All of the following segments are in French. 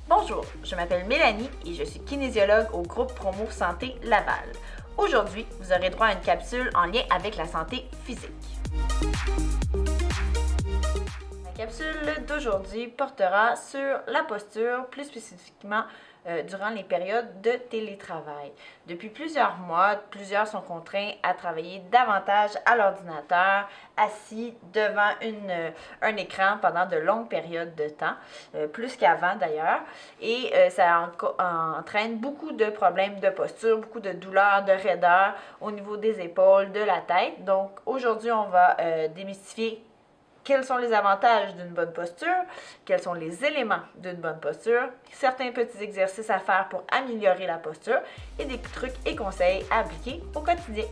Bonjour, je m'appelle Mélanie et je suis kinésiologue au groupe Promo Santé Laval. Aujourd'hui, vous aurez droit à une capsule en lien avec la santé physique. La capsule d'aujourd'hui portera sur la posture, plus spécifiquement durant les périodes de télétravail. Depuis plusieurs mois, plusieurs sont contraints à travailler davantage à l'ordinateur, assis devant un écran pendant de longues périodes de temps, plus qu'avant d'ailleurs, et ça entraîne beaucoup de problèmes de posture, beaucoup de douleurs, de raideur au niveau des épaules, de la tête. Donc aujourd'hui, on va démystifier quels sont les avantages d'une bonne posture, quels sont les éléments d'une bonne posture, certains petits exercices à faire pour améliorer la posture et des trucs et conseils à appliquer au quotidien.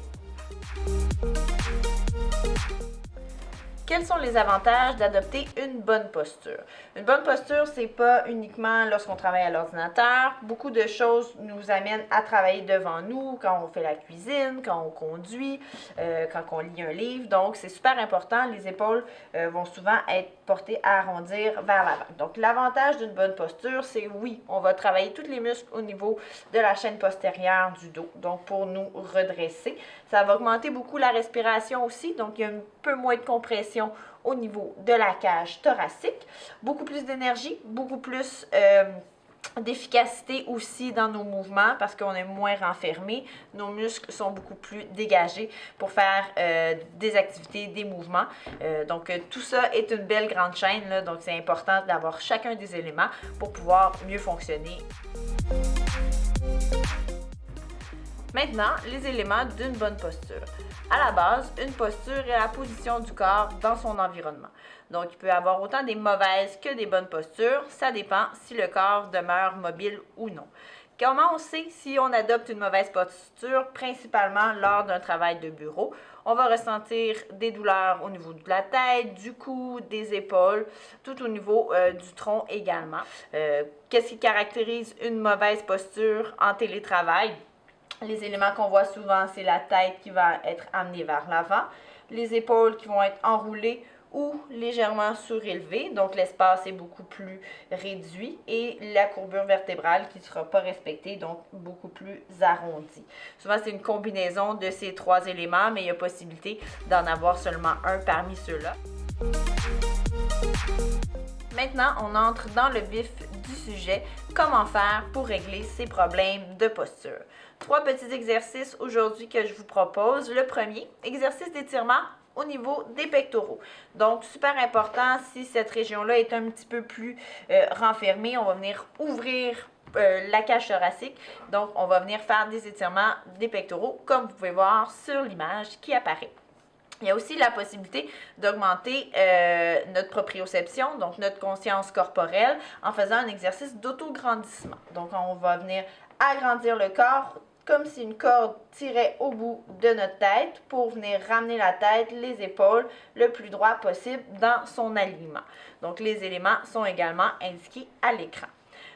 Quels sont les avantages d'adopter une bonne posture? Une bonne posture, c'est pas uniquement lorsqu'on travaille à l'ordinateur. Beaucoup de choses nous amènent à travailler devant nous, quand on fait la cuisine, quand on conduit, quand on lit un livre. Donc, c'est super important. Les épaules vont souvent être portées à arrondir vers l'avant. Donc, l'avantage d'une bonne posture, c'est oui, on va travailler tous les muscles au niveau de la chaîne postérieure du dos. Donc, pour nous redresser, ça va augmenter beaucoup la respiration aussi. Donc, il y a un peu moins de compression au niveau de la cage thoracique, beaucoup plus d'énergie, beaucoup plus d'efficacité aussi dans nos mouvements parce qu'on est moins renfermé, nos muscles sont beaucoup plus dégagés pour faire des activités, des mouvements. Donc tout ça est une belle grande chaîne, là, donc c'est important d'avoir chacun des éléments pour pouvoir mieux fonctionner. Maintenant, les éléments d'une bonne posture. À la base, une posture est la position du corps dans son environnement. Donc, il peut y avoir autant des mauvaises que des bonnes postures. Ça dépend si le corps demeure mobile ou non. Comment on sait si on adopte une mauvaise posture, principalement lors d'un travail de bureau? On va ressentir des douleurs au niveau de la tête, du cou, des épaules, tout au niveau du tronc également. Qu'est-ce qui caractérise une mauvaise posture en télétravail? Les éléments qu'on voit souvent, c'est la tête qui va être amenée vers l'avant, les épaules qui vont être enroulées ou légèrement surélevées, donc l'espace est beaucoup plus réduit, et la courbure vertébrale qui ne sera pas respectée, donc beaucoup plus arrondie. Souvent, c'est une combinaison de ces trois éléments, mais il y a possibilité d'en avoir seulement un parmi ceux-là. Maintenant, on entre dans le vif du sujet, comment faire pour régler ces problèmes de posture. 3 petits exercices aujourd'hui que je vous propose. Le premier, exercice d'étirement au niveau des pectoraux. Donc, super important, si cette région-là est un petit peu plus renfermée, on va venir ouvrir la cage thoracique. Donc, on va venir faire des étirements des pectoraux, comme vous pouvez voir sur l'image qui apparaît. Il y a aussi la possibilité d'augmenter notre proprioception, donc notre conscience corporelle, en faisant un exercice d'autograndissement. Donc, on va venir agrandir le corps comme si une corde tirait au bout de notre tête pour venir ramener la tête, les épaules, le plus droit possible dans son alignement. Donc, les éléments sont également indiqués à l'écran.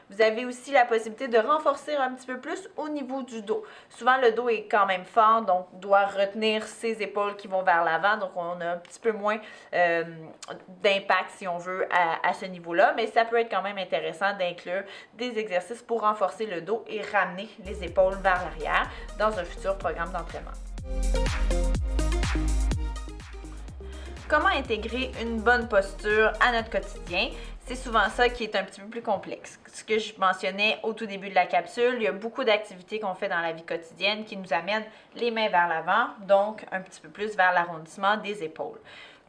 Vous avez aussi la possibilité de renforcer un petit peu plus au niveau du dos. Souvent, le dos est quand même fort, donc doit retenir ses épaules qui vont vers l'avant. Donc, on a un petit peu moins d'impact, si on veut, à ce niveau-là. Mais ça peut être quand même intéressant d'inclure des exercices pour renforcer le dos et ramener les épaules vers l'arrière dans un futur programme d'entraînement. Comment intégrer une bonne posture à notre quotidien? C'est souvent ça qui est un petit peu plus complexe. Ce que je mentionnais au tout début de la capsule, il y a beaucoup d'activités qu'on fait dans la vie quotidienne qui nous amènent les mains vers l'avant, donc un petit peu plus vers l'arrondissement des épaules.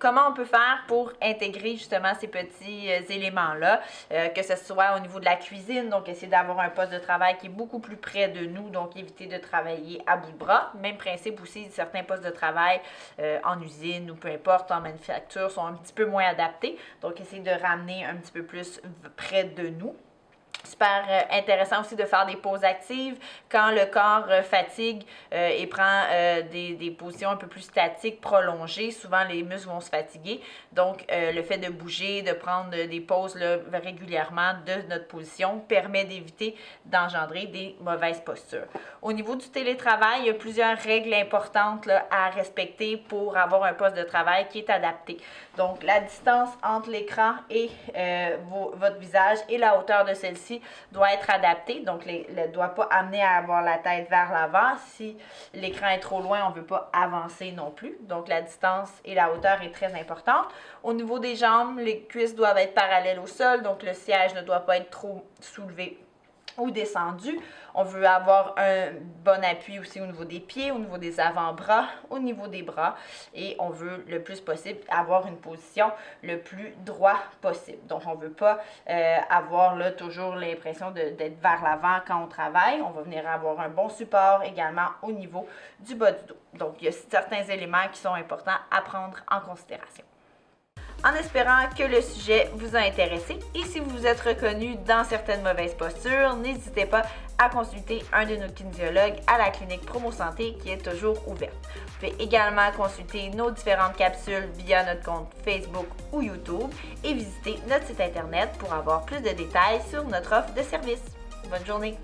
Comment on peut faire pour intégrer justement ces petits éléments-là, que ce soit au niveau de la cuisine, donc essayer d'avoir un poste de travail qui est beaucoup plus près de nous, donc éviter de travailler à bout de bras. Même principe aussi, certains postes de travail en usine ou peu importe, en manufacture, sont un petit peu moins adaptés, donc essayer de ramener un petit peu plus près de nous. Super intéressant aussi de faire des pauses actives quand le corps fatigue et prend des positions un peu plus statiques, prolongées. Souvent, les muscles vont se fatiguer. Donc, le fait de bouger, de prendre des pauses là, régulièrement de notre position permet d'éviter d'engendrer des mauvaises postures. Au niveau du télétravail, il y a plusieurs règles importantes là, à respecter pour avoir un poste de travail qui est adapté. Donc, la distance entre l'écran et votre visage et la hauteur de celle-ci doit être adapté, donc ne doit pas amener à avoir la tête vers l'avant. Si l'écran est trop loin, on ne veut pas avancer non plus. Donc la distance et la hauteur est très importante. Au niveau des jambes, les cuisses doivent être parallèles au sol, donc le siège ne doit pas être trop soulevé ou descendu. On veut avoir un bon appui aussi au niveau des pieds, au niveau des avant-bras, au niveau des bras, et on veut le plus possible avoir une position le plus droit possible. Donc on ne veut pas avoir là toujours l'impression d'être vers l'avant quand on travaille. On va venir avoir un bon support également au niveau du bas du dos. Donc il y a certains éléments qui sont importants à prendre en considération. En espérant que le sujet vous a intéressé et si vous vous êtes reconnu dans certaines mauvaises postures, n'hésitez pas à consulter un de nos kinésiologues à la clinique Promo Santé qui est toujours ouverte. Vous pouvez également consulter nos différentes capsules via notre compte Facebook ou YouTube et visiter notre site internet pour avoir plus de détails sur notre offre de service. Bonne journée!